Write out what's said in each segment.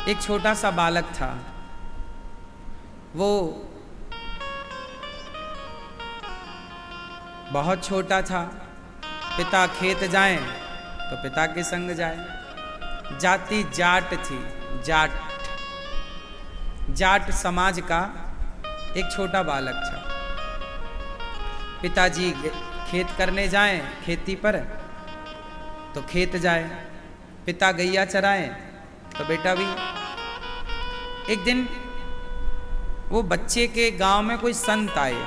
एक छोटा सा बालक था। वो बहुत छोटा था। पिता खेत जाएं तो पिता के संग जाए। जाति जाट थी, जाट जाट समाज का एक छोटा बालक था। पिताजी खेत करने जाएं, खेती पर तो खेत जाए, पिता गैया चराएं तो बेटा भी। एक दिन वो बच्चे के गांव में कोई संत आए।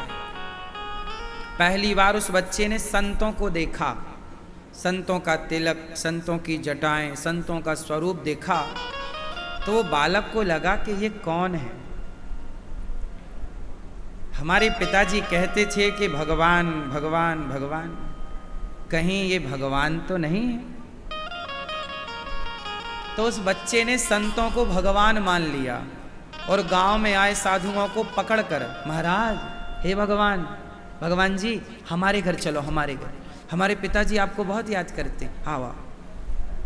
पहली बार उस बच्चे ने संतों को देखा, संतों का तिलक, संतों की जटाएं, संतों का स्वरूप देखा। तो वो बालक को लगा कि ये कौन है। हमारे पिताजी कहते थे कि भगवान भगवान भगवान, कहीं ये भगवान तो नहीं है। तो उस बच्चे ने संतों को भगवान मान लिया और गांव में आए साधुओं को पकड़कर, महाराज हे भगवान, भगवान जी हमारे घर चलो, हमारे घर, हमारे पिताजी आपको बहुत याद करते हैं। हाँ वाह।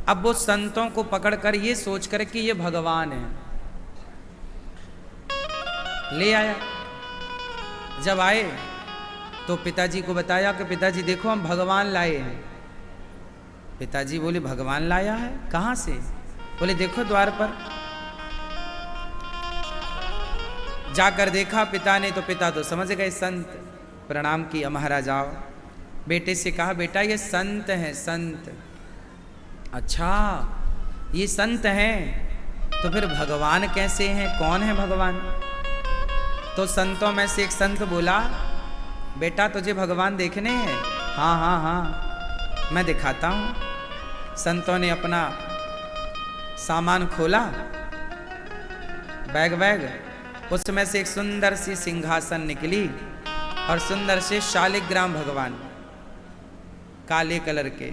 अब वो संतों को पकड़कर ये सोचकर कि ये भगवान है ले आया। जब आए तो पिताजी को बताया कि पिताजी देखो हम भगवान लाए हैं। पिताजी बोले भगवान लाया है, कहाँ से? बोले देखो द्वार पर। जाकर देखा पिता ने तो पिता तो समझ गए संत। प्रणाम किया, महाराज आओ। बेटे से कहा बेटा ये संत हैं, संत। अच्छा ये संत हैं तो फिर भगवान कैसे हैं, कौन है भगवान? तो संतों में से एक संत बोला बेटा तुझे भगवान देखने हैं? हाँ हाँ हाँ मैं दिखाता हूँ। संतों ने अपना सामान खोला, बैग बैग, उसमें से एक सुंदर सी सिंहासन निकली और सुंदर से शालिग्राम भगवान, काले कलर के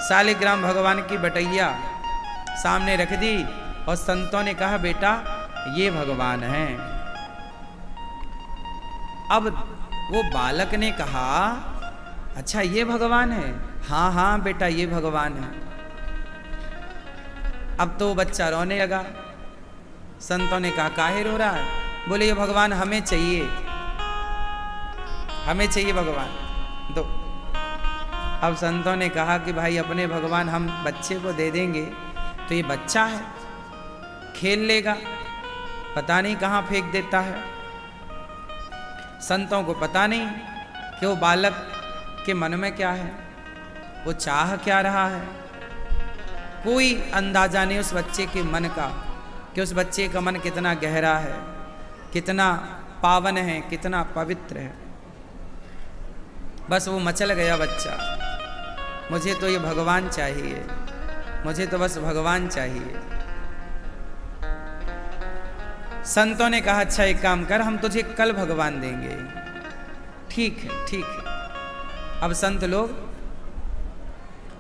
शालिग्राम भगवान की बटैया सामने रख दी और संतों ने कहा बेटा ये भगवान हैं। अब वो बालक ने कहा अच्छा ये भगवान है? हाँ हाँ बेटा ये भगवान है। अब तो बच्चा रोने लगा। संतों ने कहा काहे रो रहा है? बोले ये भगवान हमें चाहिए, हमें चाहिए भगवान दो। अब संतों ने कहा कि भाई अपने भगवान हम बच्चे को दे देंगे तो ये बच्चा है, खेल लेगा, पता नहीं कहाँ फेंक देता है। संतों को पता नहीं कि वो बालक के मन में क्या है, वो चाह क्या रहा है। कोई अंदाजा नहीं उस बच्चे के मन का कि उस बच्चे का मन कितना गहरा है, कितना पावन है, कितना पवित्र है। बस वो मचल गया बच्चा, मुझे तो ये भगवान चाहिए, मुझे तो बस भगवान चाहिए। संतों ने कहा अच्छा एक काम कर, हम तुझे कल भगवान देंगे। ठीक है ठीक है। अब संत लोग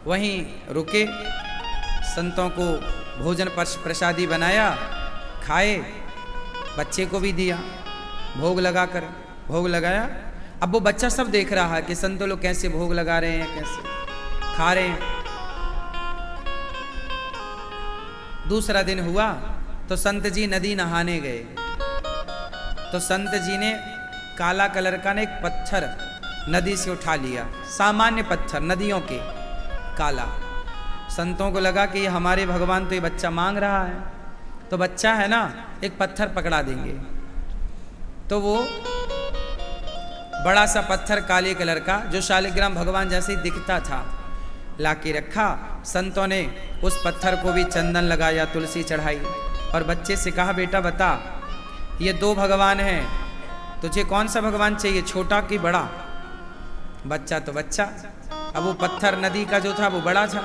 वहीं रुके, संतों को भोजन प्रसादी बनाया, खाए, बच्चे को भी दिया, भोग लगाकर, भोग लगाया। अब वो बच्चा सब देख रहा है कि संत लोग कैसे भोग लगा रहे हैं, कैसे खा रहे हैं। दूसरा दिन हुआ तो संत जी नदी नहाने गए। तो संत जी ने काला कलर का एक पत्थर नदी से उठा लिया, सामान्य पत्थर नदियों के, काला। संतों को लगा कि ये हमारे भगवान, तो ये बच्चा मांग रहा है तो बच्चा है ना, एक पत्थर पकड़ा देंगे। तो वो बड़ा सा पत्थर काले कलर का जो शालिग्राम भगवान जैसे ही दिखता था लाके रखा। संतों ने उस पत्थर को भी चंदन लगाया, तुलसी चढ़ाई और बच्चे से कहा बेटा बता ये दो भगवान हैं, तुझे कौन सा भगवान चाहिए, छोटा कि बड़ा? बच्चा तो बच्चा, अब वो पत्थर नदी का जो था वो बड़ा था,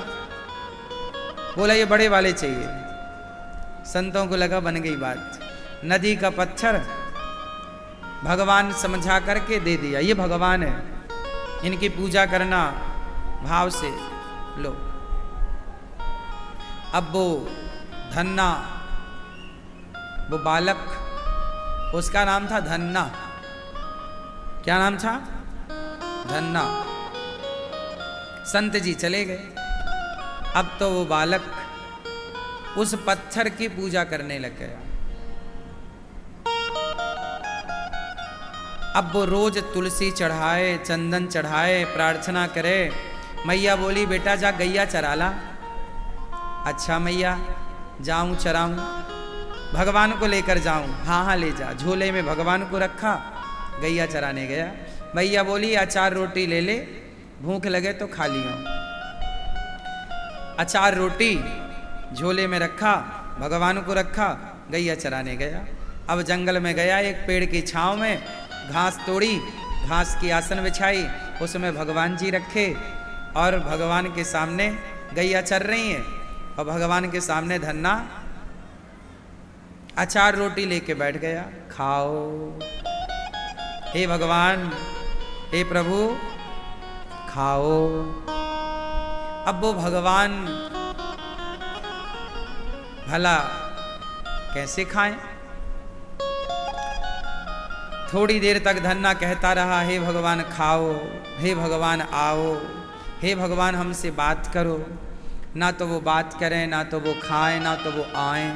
बोला ये बड़े वाले चाहिए। संतों को लगा बन गई बात, नदी का पत्थर भगवान समझा करके दे दिया, ये भगवान है, इनकी पूजा करना भाव से लो। अब वो धन्ना, वो बालक, उसका नाम था धन्ना। क्या नाम था? धन्ना। संत जी चले गए। अब तो वो बालक उस पत्थर की पूजा करने लग गया। अब वो रोज तुलसी चढ़ाए, चंदन चढ़ाए, प्रार्थना करे। मैया बोली बेटा जा गैया चरा ला। अच्छा मैया जाऊं चराऊं, भगवान को लेकर जाऊं। हाँ हाँ ले जा। झोले में भगवान को रखा, गैया चराने गया। मैया बोली अचार रोटी ले ले, भूख लगे तो खा लियो। अचार रोटी झोले में रखा, भगवान को रखा, गैया चराने गया। अब जंगल में गया, एक पेड़ की छांव में घास तोड़ी, घास की आसन बिछाई, उसमें भगवान जी रखे और भगवान के सामने गैया चर रही हैं और भगवान के सामने धन्ना अचार रोटी लेके बैठ गया। खाओ हे भगवान, हे प्रभु खाओ। अब वो भगवान भला कैसे खाएं? थोड़ी देर तक धन्ना कहता रहा हे भगवान खाओ, हे भगवान आओ, हे भगवान हमसे बात करो। ना तो वो बात करें, ना तो वो खाएं, ना तो वो आएं।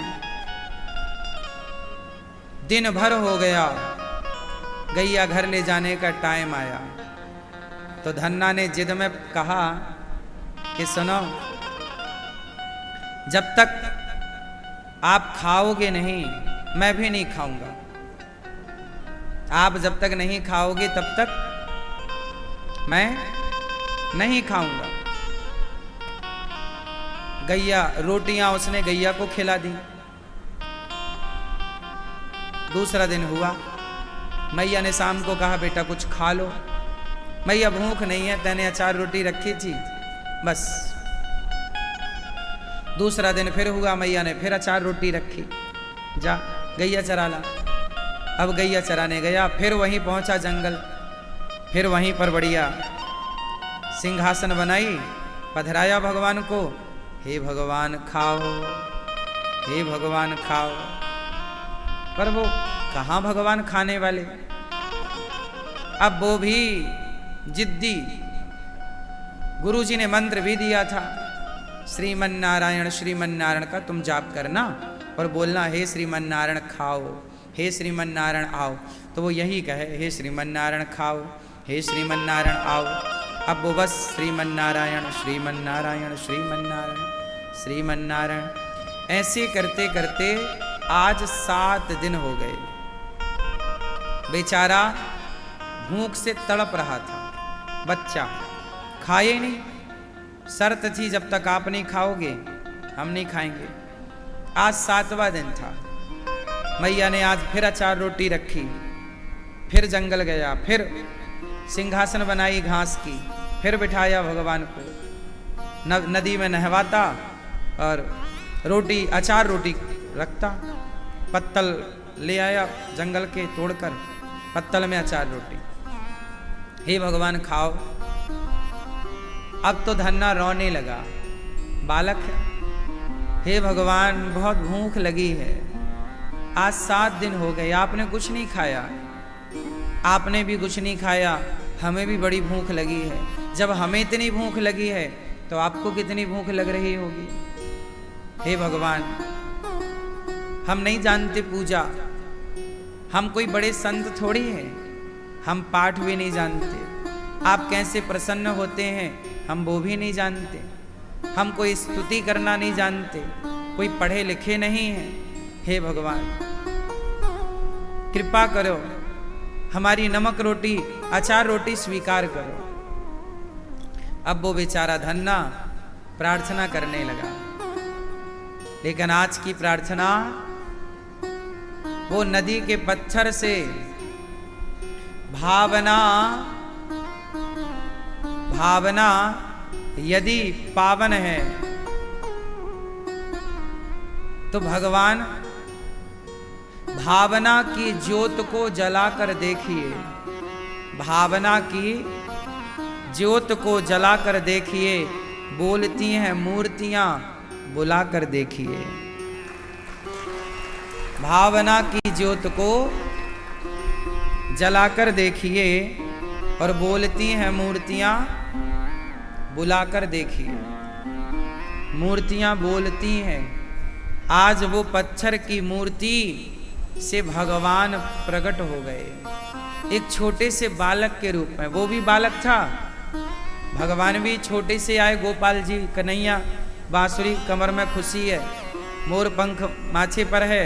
दिन भर हो गया, गैया घर ले जाने का टाइम आया तो धन्ना ने जिद में कहा कि सुनो, जब तक आप खाओगे नहीं मैं भी नहीं खाऊंगा। आप जब तक नहीं खाओगे तब तक मैं नहीं खाऊंगा। गैया रोटियां उसने गैया को खिला दी। दूसरा दिन हुआ, मैया ने शाम को कहा बेटा कुछ खा लो। मैया भूख नहीं है, तैने अचार रोटी रखी थी बस। दूसरा दिन फिर हुआ, मैया ने फिर अचार रोटी रखी, जा गैया चरा ला। अब गैया चराने गया, फिर वहीं पहुंचा जंगल, फिर वहीं पर बढ़िया सिंहासन बनाई, पधराया भगवान को। हे भगवान खाओ, हे भगवान खाओ। पर वो कहाँ भगवान खाने वाले। अब वो भी जिद्दी। गुरुजी ने मंत्र भी दिया था, श्रीमन नारायण का तुम जाप करना और बोलना हे श्रीमन नारायण खाओ, हे श्रीमन नारायण आओ। तो वो यही कहे हे श्रीमन नारायण खाओ, हे श्रीमन नारायण आओ। अब वो बस श्रीमन नारायण श्रीमन नारायण श्रीमन नारायण श्रीमन नारायण ऐसे करते करते आज 7 दिन हो गए। बेचारा भूख से तड़प रहा था, बच्चा खाए नहीं। शर्त थी जब तक आप नहीं खाओगे हम नहीं खाएंगे। आज 7वां दिन था। मैया ने आज फिर अचार रोटी रखी, फिर जंगल गया, फिर सिंहासन बनाई घास की, फिर बिठाया भगवान को, नदी में नहवाता और रोटी अचार रोटी रखता। पत्तल ले आया जंगल के तोड़कर, पत्तल में अचार रोटी। हे भगवान खाओ। अब तो धन्ना रोने लगा, बालक है। हे भगवान बहुत भूख लगी है, आज 7 दिन हो गए आपने कुछ नहीं खाया, आपने भी कुछ नहीं खाया, हमें भी बड़ी भूख लगी है। जब हमें इतनी भूख लगी है तो आपको कितनी भूख लग रही होगी। हे भगवान हम नहीं जानते पूजा, हम कोई बड़े संत थोड़ी हैं, हम पाठ भी नहीं जानते, आप कैसे प्रसन्न होते हैं हम वो भी नहीं जानते, हम कोई स्तुति करना नहीं जानते, कोई पढ़े लिखे नहीं हैं। हे भगवान कृपा करो, हमारी नमक रोटी अचार रोटी स्वीकार करो। अब वो बेचारा धन्ना प्रार्थना करने लगा, लेकिन आज की प्रार्थना वो नदी के पत्थर से भावना यदि पावन है तो भगवान भावना की ज्योत को जलाकर देखिए, भावना की ज्योत को जलाकर देखिए, बोलती हैं मूर्तियां बुलाकर देखिए। भावना की ज्योत को जलाकर देखिए और बोलती हैं मूर्तियां बुलाकर देखिए। मूर्तियां बोलती हैं, आज वो पत्थर की मूर्ति से भगवान प्रकट हो गए, एक छोटे से बालक के रूप में। वो भी बालक था, भगवान भी छोटे से आए। गोपाल जी कन्हैया, बांसुरी कमर में खुशी है, मोर पंख माथे पर है,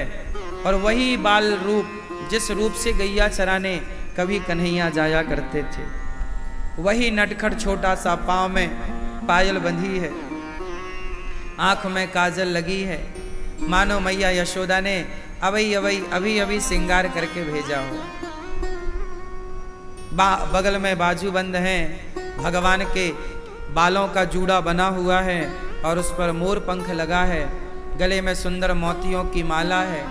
और वही बाल रूप जिस रूप से गैया चराने कभी कन्हैया जाया करते थे, वही नटखट छोटा सा, पाँव में पायल बंधी है, आंख में काजल लगी है, मानो मैया यशोदा ने अभी अभी श्रृंगार करके भेजा हो। बगल में बाजूबंद हैं, भगवान के बालों का जूड़ा बना हुआ है और उस पर मोर पंख लगा है, गले में सुंदर मोतियों की माला है,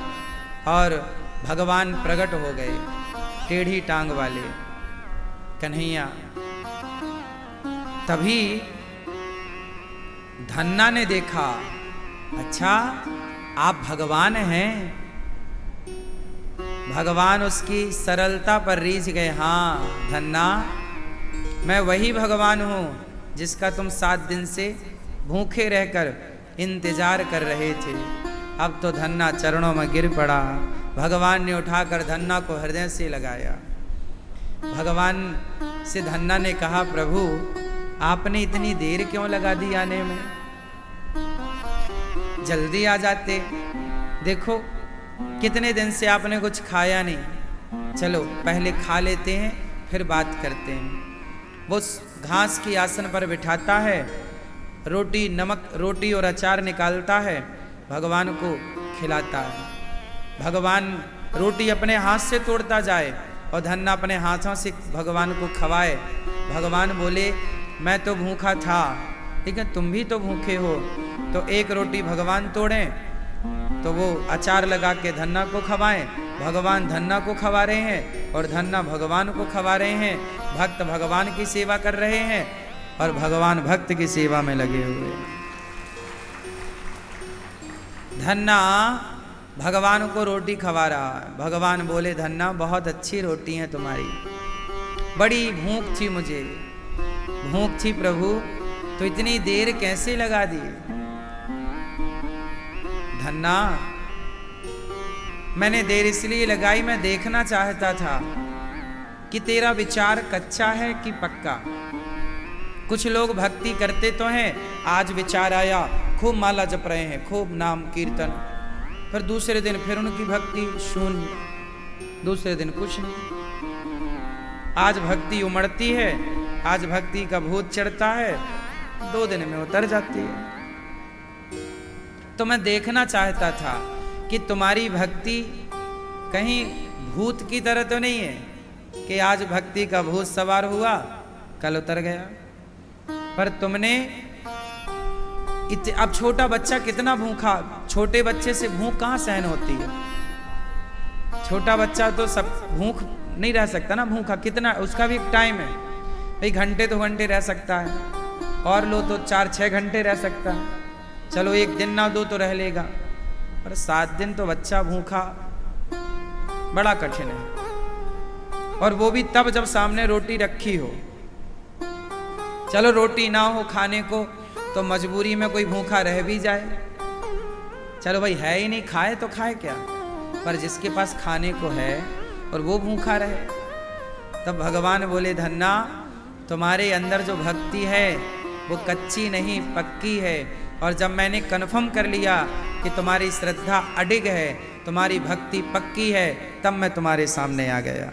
और भगवान प्रकट हो गए, टेढ़ी टांग वाले कन्हैया। तभी धन्ना ने देखा, अच्छा आप भगवान हैं। भगवान उसकी सरलता पर रीझ गए। हाँ धन्ना, मैं वही भगवान हूं जिसका तुम 7 दिन से भूखे रहकर इंतजार कर रहे थे। अब तो धन्ना चरणों में गिर पड़ा। भगवान ने उठाकर धन्ना को हृदय से लगाया। भगवान से धन्ना ने कहा, प्रभु आपने इतनी देर क्यों लगा दी आने में, जल्दी आ जाते। देखो कितने दिन से आपने कुछ खाया नहीं, चलो पहले खा लेते हैं फिर बात करते हैं। वो घास की आसन पर बिठाता है, रोटी नमक रोटी और अचार निकालता है, भगवान को खिलाता है। भगवान रोटी अपने हाथ से तोड़ता जाए और धन्ना अपने हाथों से भगवान को खवाए। भगवान बोले, मैं तो भूखा था लेकिन तुम भी तो भूखे हो, तो एक रोटी भगवान तोड़ें तो वो अचार लगा के धन्ना को खवाएं। भगवान धन्ना को खवा रहे हैं और धन्ना भगवान को खवा रहे हैं। भक्त भगवान की सेवा कर रहे हैं और भगवान भक्त की सेवा में लगे हुए हैं। धन्ना भगवान को रोटी खवा रहा है। भगवान बोले, धन्ना बहुत अच्छी रोटी है तुम्हारी, बड़ी भूख थी मुझे, भूख थी प्रभु, तो इतनी देर कैसे लगा दी। धन्ना, मैंने देर इसलिए लगाई, मैं देखना चाहता था कि तेरा विचार कच्चा है कि पक्का। कुछ लोग भक्ति करते तो हैं, आज विचार आया, खूब माला जप रहे हैं, खूब नाम कीर्तन, फिर दूसरे दिन फिर उनकी भक्ति शून्य, दूसरे दिन कुछ नहीं। आज भक्ति उमड़ती है, आज भक्ति का भूत चढ़ता है, 2 दिन में उतर जाती है। तो मैं देखना चाहता था कि तुम्हारी भक्ति कहीं भूत की तरह तो नहीं है कि आज भक्ति का भूत सवार हुआ कल उतर गया। पर तुमने अब छोटा बच्चा कितना भूखा, छोटे बच्चे से भूख कहाँ सहन होती है। छोटा बच्चा तो सब भूख नहीं रह सकता ना, भूखा कितना, उसका भी एक टाइम है भाई, घंटे 2 घंटे रह सकता है, और लो तो 4-6 घंटे रह सकता है, चलो 1 दिन ना दो तो रह लेगा, पर 7 दिन तो बच्चा भूखा बड़ा कठिन है। और वो भी तब जब सामने रोटी रखी हो। चलो रोटी ना हो खाने को तो मजबूरी में कोई भूखा रह भी जाए, चलो भाई है ही नहीं, खाए तो खाए क्या, पर जिसके पास खाने को है और वो भूखा रहे। तब भगवान बोले, धन्ना तुम्हारे अंदर जो भक्ति है वो कच्ची नहीं पक्की है, और जब मैंने कन्फर्म कर लिया कि तुम्हारी श्रद्धा अडिग है, तुम्हारी भक्ति पक्की है, तब मैं तुम्हारे सामने आ गया।